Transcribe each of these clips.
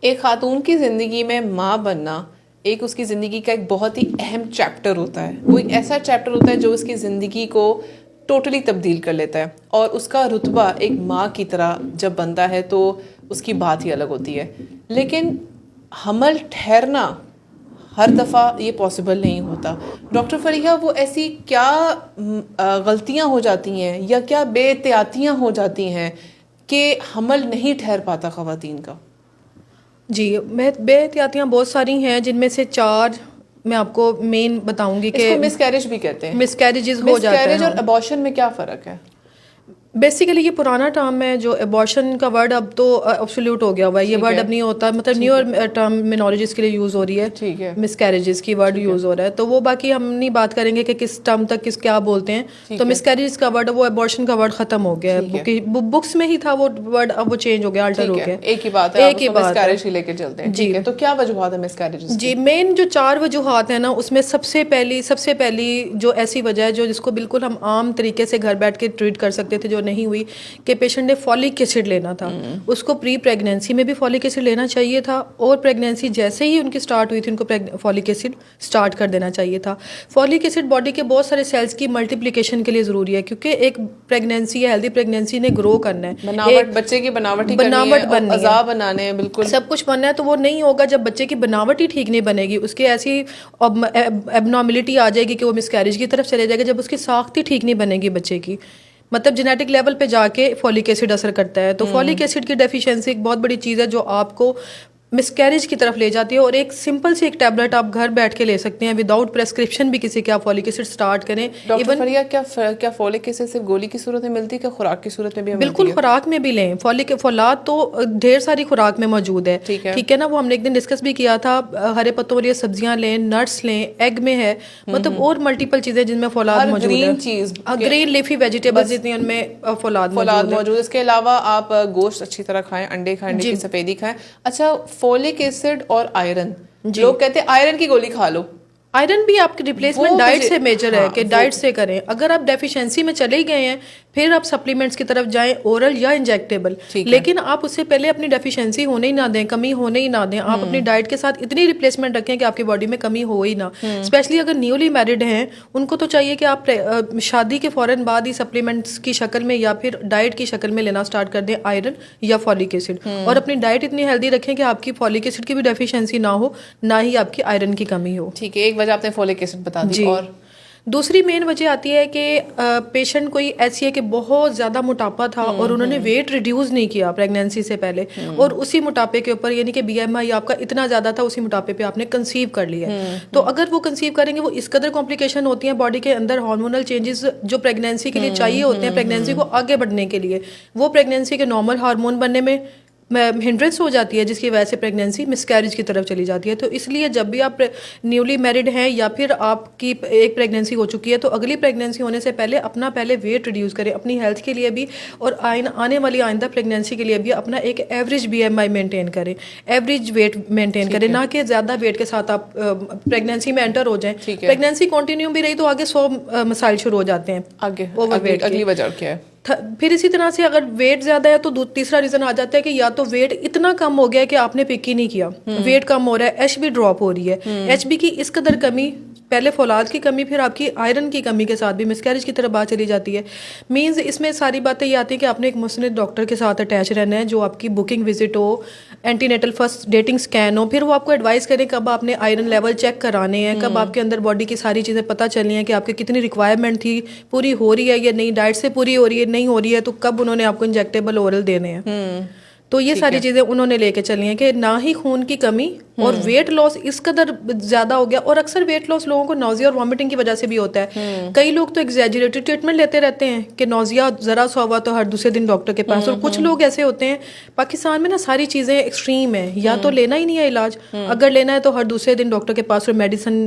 एक खातून की ज़िंदगी में माँ बनना एक उसकी ज़िंदगी का एक बहुत ही अहम चैप्टर होता है। वो एक ऐसा चैप्टर होता है जो उसकी ज़िंदगी को टोटली तब्दील कर लेता है, और उसका रुतबा एक माँ की तरह जब बनता है तो उसकी बात ही अलग होती है। लेकिन हमल ठहरना हर दफ़ा ये पॉसिबल नहीं होता। डॉक्टर फरीहा, वो ऐसी क्या गलतियाँ हो जाती हैं या क्या बेएहतियातियाँ हो जाती हैं कि हमल नहीं ठहर पाता ख़वातीन का? जी, मैं बेहतियातियाँ बहुत सारी हैं, जिनमें से 4 मैं आपको मेन बताऊंगी कि इसको मिसकैरेज भी कहते हैं। मिसकैरेजेस हो जाता है। मिसकैरेज और हाँ, अबॉर्शन में क्या फ़र्क है? बेसिकली ये पुराना टर्म है जो एबॉर्शन का वर्ड, अब तो एब्सोल्यूट हो गया हुआ है, ये ठीक वर्ड है, अब नहीं होता, मतलब ठीक है, न्यूअर टर्मिनोलॉजीज के लिए यूज़ हो रही है। ठीक है, मिसकैरेजेस की वर्ड ठीक है, यूज़ हो रहा है, तो वो बाकी हम नहीं बात करेंगे कि किस टर्म तक किस क्या बोलते हैं। तो ठीक है, मिसकैरेजेस का वर्ड, वो एबॉर्शन का वर्ड ख़त्म हो गया ठीक है, है, बुक्स में ही था वो वर्ड, अब वो चेंज हो गया, अल्टर ठीक हो है। गया। एक ही बात है, आप एक ही उसको बात है। मिसकैरेज ही लेके चलते हैं। जी ठीक है, तो क्या वजूहत है मिसकैरेजेस जी, की? मेन जो 4 वजूहात हैं ना, उसमें सबसे पहली जो ऐसी वजह है जो जिसको बिल्कुल हम आम तरीके से घर बैठ के ट्रीट कर सकते थे, जो नहीं हुई, कि पेशेंट ने फॉलिक एसिड लेना था। उसको प्री प्रेगनेंसी में भी फॉलिक एसिड लेना चाहिए था, और प्रेगनेंसी जैसे ही उनकी स्टार्ट हुई थी उनको फॉलिक एसिड स्टार्ट कर देना चाहिए था। फॉलिक एसिड बॉडी के बहुत सारे सेल्स की मल्टीप्लिकेशन के लिए ज़रूरी है, क्योंकि एक प्रेगनेंसी या हेल्दी प्रेगनेंसी ने ग्रो करना है, बनावट, एक बच्चे की बनावट ही करनी है बनावट और बननी है, अज़ा बनाने हैं, बिल्कुल। सब कुछ बनना है। तो वो नहीं होगा जब बच्चे की बनावट ही ठीक नहीं बनेगी, उसकी ऐसी एबनॉर्मलिटी आ जाएगी कि वो मिसकैरेज की तरफ चले जाएगा, जब उसकी साख्त ही ठीक नहीं बनेगी बच्चे की। मतलब जेनेटिक लेवल पे जाके फॉलिक एसिड असर करता है। तो फॉलिक एसिड की डेफिशिएंसी एक बहुत बड़ी चीज़ है जो आपको मिसकैरेज की तरफ ले जाती है। और एक सिंपल सी एक टैबलेट आप घर बैठ के ले सकते हैं विदाउट प्रेस्क्रिप्शन भी किसी के, आप फॉलिक एसिड स्टार्ट करें। डॉक्टर इवन फरिया, क्या फोलिक एसिड सिर्फ गोली की सूरत में मिलती है, क्या खुराक की सूरत में भी मिलती बिल्कुल है? खुराक में भी लें। फॉलिक फौलाद तो ढेर सारी खुराक में मौजूद है। ठीक है। ठीक है ना, वो हमने एक दिन डिस्कस भी किया था। हरे पत्तों वाली सब्जियां लें, नट्स लें, एग में है, मतलब और मल्टीपल चीज़ें जिनमें फौलाद हर मौजूद है। ग्रीन चीज के ग्रीन लीफी वेजिटेबल्स बस जितनी उनमें फौलाद फौलाद मौजूद है। मौजूद। इसके अलावा आप गोश्त अच्छी तरह खाएं, अंडे खाएं, अंडे जी की सफेदी खाएं। अच्छा, फोलिक एसिड और आयरन, जी, लोग कहते हैं आयरन की गोली खा लो। आयरन भी आपकी रिप्लेसमेंट वो डाइट मुझे, से मेजर है हाँ कि वो, डाइट से करें। अगर आप डेफिशिएंसी में चले गए हैं, फिर आप सप्लीमेंट्स की तरफ जाएं, ओरल या इंजेक्टेबल। ठीक है। लेकिन आप उससे पहले अपनी डेफिशिएंसी होने ही ना दें, कमी होने ही ना दें। आप अपनी डाइट के साथ इतनी रिप्लेसमेंट रखें कि आपकी बॉडी में कमी हो ही ना। स्पेशली अगर न्यूली मैरिड हैं, उनको तो चाहिए कि आप शादी के फौरन बाद ही सप्लीमेंट्स की शक्ल में या फिर डाइट की शक्ल में लेना स्टार्ट कर दें आयरन या फॉलिक एसिड। और अपनी डाइट इतनी हेल्दी रखें कि आपकी फॉलिक एसिड की भी डेफिशिएंसी ना हो, ना ही आपकी आयरन की कमी हो। ठीक है, एक वजह आपने फोलिक एसिड बता दी, जी, और दूसरी मेन वजह आती है कि पेशेंट कोई ऐसी है कि बहुत ज़्यादा मोटापा था और उन्होंने वेट रिड्यूस नहीं किया प्रेगनेंसी से पहले, और उसी मोटापे के ऊपर, यानी कि बीएमआई आपका इतना ज़्यादा था, उसी मोटापे पे आपने कंसीव कर लिया है। तो अगर वो कंसीव करेंगे, वो इस कदर कॉम्प्लिकेशन होती हैं बॉडी के अंदर, हार्मोनल चेंजेस जो प्रेगनेंसी के लिए चाहिए होते हैं प्रेगनेंसी को आगे बढ़ने के लिए, वो प्रेगनेंसी के नॉर्मल हार्मोन बनने में हिंड्रेंस हो जाती है, जिसकी वजह से प्रेगनेंसी मिसकैरेज की तरफ चली जाती है। तो इसलिए जब भी आप न्यूली मैरिड हैं या फिर आपकी एक प्रेगनेंसी हो चुकी है, तो अगली प्रेगनेंसी होने से पहले अपना पहले वेट रिड्यूस करें, अपनी हेल्थ के लिए भी, और आने वाली आइंदा प्रेगनेंसी के लिए भी अपना एक एवरेज बीएमआई मेंटेन करें, एवरेज वेट मेंटेन करें, ना कि ज़्यादा वेट के साथ आप प्रेगनेंसी में एंटर हो जाएं। ठीक है। प्रेगनेंसी कंटिन्यू भी रही तो आगे 100 मसाइल शुरू हो जाते हैं आगे ओवर वेट के। अगली वजह क्या है? फिर इसी तरह से अगर वेट ज्यादा है तो तीसरा रीजन आ जाता है कि या तो वेट इतना कम हो गया है कि आपने पिक ही नहीं किया, वेट कम हो रहा है, एचबी ड्रॉप हो रही है। एचबी की इस कदर कमी, पहले फौलाद की कमी, फिर आपकी आयरन की कमी के साथ भी मिसकैरेज की तरफ बात चली जाती है। मींस इसमें सारी बातें ये आती है कि आपने एक मुस्निद डॉक्टर के साथ अटैच रहना है, जो आपकी बुकिंग विजिट हो, एंटीनेटल फर्स्ट डेटिंग स्कैन हो, फिर वो आपको एडवाइस करें कब आपने आयरन लेवल चेक कराने हैं, कब आपके अंदर बॉडी की सारी चीज़ें पता चलनी है कि आपकी कितनी रिक्वायरमेंट थी, पूरी हो रही है या नहीं, डाइट से पूरी हो रही है, नहीं हो रही है तो कब उन्होंने आपको इंजेक्टेबल ओरल देने हैं। तो ये सारी चीज़ें उन्होंने लेके चली हैं कि ना ही खून की कमी और वेट लॉस इस कदर ज़्यादा हो गया। और अक्सर वेट लॉस लोगों को नौजिया और वॉमिटिंग की वजह से भी होता है। कई लोग तो एग्जैजरेटेड ट्रीटमेंट लेते रहते हैं कि नौजिया ज़रा सा हुआ तो हर दूसरे दिन डॉक्टर के पास। और कुछ लोग ऐसे होते हैं, पाकिस्तान में ना सारी चीज़ें एक्सट्रीम है, या तो लेना ही नहीं है इलाज, अगर लेना है तो हर दूसरे दिन डॉक्टर के पास, और medicine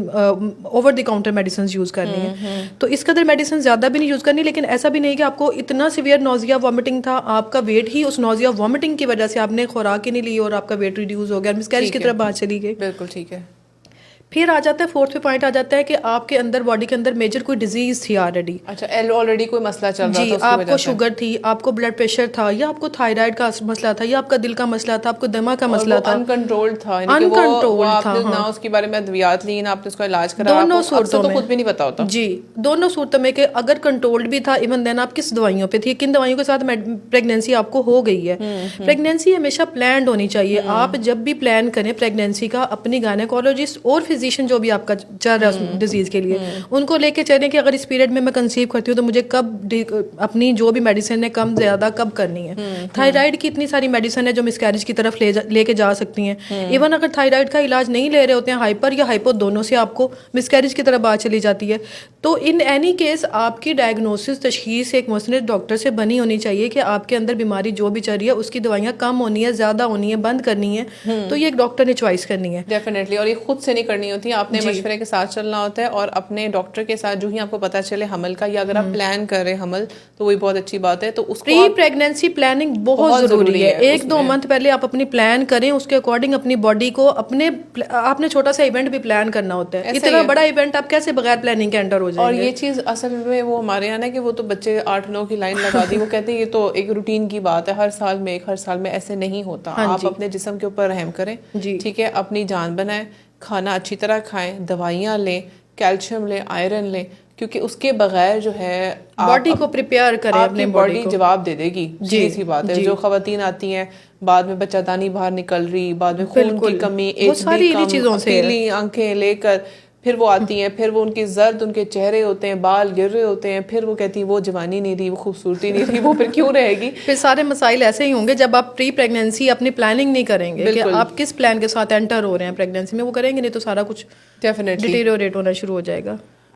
over the counter medicine use करनी है। तो इस कदर मेडिसिन ज़्यादा भी नहीं यूज़ करनी, लेकिन ऐसा भी नहीं कि आपको इतना सीवियर नौजिया वॉमिटिंग था, आपका वेट ही उस नौजिया वॉमिटिंग की वजह से आपने खुराक ही नहीं ली और आपका वेट रिड्यूस हो गया, मिसकैरेज की तरफ बात चली गई। बिल्कुल ठीक है। फिर आ जाता है फोर्थ पे पॉइंट आ जाता है कि आपके अंदर बॉडी के अंदर मेजर कोई डिजीज थी ऑलरेडी। अच्छा, ऑलरेडी कोई मसला चल रहा जी, था, उसकी आपको वजह से। शुगर थी, आपको ब्लड प्रेशर था, या आपको थायराइड का मसला था, या आपका दिल का मसला था, आपको दमा का मसला था, अनकंट्रोल्ड था, यानी कि वो अनकंट्रोल्ड था। आपने ना हाँ, उसके बारे में अद्वियात ली, ना आपने उसका इलाज करा, दोनों आपको अक्सर सूरतों तो में खुद भी नहीं पता होता। जी, दोनों सूरतों में कि अगर कंट्रोल्ड भी था, इवन देन आप किस दवाइयों पे थी, किन दवाइयों के साथ प्रेगनेंसी आपको हो गई है। प्रेगनेंसी हमेशा प्लान्ड होनी चाहिए। आप जब भी प्लान करें प्रेगनेंसी का, अपनी गायनेकोलॉजिस्ट और फिजिशियन जो भी आपका चल रहा है डिजीज के लिए, उनको लेके चलें कि अगर इस पीरियड में मैं कंसीव करती हूँ तो मुझे कब अपनी जो भी मेडिसिन है कम ज्यादा कब करनी है। थायराइड की इतनी सारी मेडिसिन है जो मिसकैरेज की तरफ लेके जा सकती हैं। इवन अगर थायराइड का इलाज नहीं ले रहे होते हैं, हाइपर या हाइपो दोनों से आपको मिसकैरेज की तरफ बात चली जाती है। तो इन एनी केस आपकी डायग्नोसिस तशखीस एक मुस्तनिद डॉक्टर से बनी होनी चाहिए कि आपके अंदर बीमारी जो भी चल रही है उसकी दवाइयाँ कम होनी है, ज्यादा होनी है, बंद करनी है, तो ये एक डॉक्टर ने चॉइस करनी है। डेफिनेटली, और ये खुद से नहीं करनी होती है, आपने मशवरे के साथ चलना होता है, और अपने डॉक्टर के साथ जो ही आपको पता चले हमल का, या अगर आप प्लान कर रहे हैं हमल तो वही बहुत अच्छी बात है। तो उसको प्री प्रेगनेंसी प्लानिंग बहुत जरूरी है। एक दो मंथ पहले आप अपनी प्लान करें, उसके अकॉर्डिंग अपनी बॉडी को आपने छोटा सा इवेंट भी प्लान करना होता है। इतना बड़ा इवेंट आप कैसे बगैर प्लानिंग के एंटर हो जाएंगे। और ये चीज असल में वो हमारे यहाँ ना कि वो तो बच्चे 8-9 की लाइन लगा दी, वो कहते हैं ये तो एक रूटीन की बात है, हर साल में ऐसे नहीं होता। आप अपने जिस्म के ऊपर रहम करें, ठीक है, अपनी जान बनाएं, खाना अच्छी तरह खाएं, दवाइयाँ लें, कैल्शियम लें, आयरन लें, क्योंकि उसके बगैर जो है बॉडी को प्रिपेयर करें, अपनी बॉडी जवाब दे देगी। जी सी बात है। जो खवातीन आती हैं बाद में बच्चादानी बाहर निकल रही, बाद में खून की कमी, एच बी कम, पीली आंखें लेकर फिर वो आती हैं, फिर वो उनकी जर्द उनके चेहरे होते हैं, बाल गिर रहे होते हैं, फिर वो कहती हैं वो जवानी नहीं रही, वो खूबसूरती नहीं रही, वो फिर क्यों रहेगी। फिर सारे मसाइल ऐसे ही होंगे जब आप प्री प्रेगनेंसी अपनी प्लानिंग नहीं करेंगे कि आप किस प्लान के साथ एंटर हो रहे हैं प्रेगनेंसी में, वो करेंगे नहीं तो सारा कुछ डेफिनेटली डिटेरियोरेट होना शुरू हो जाएगा।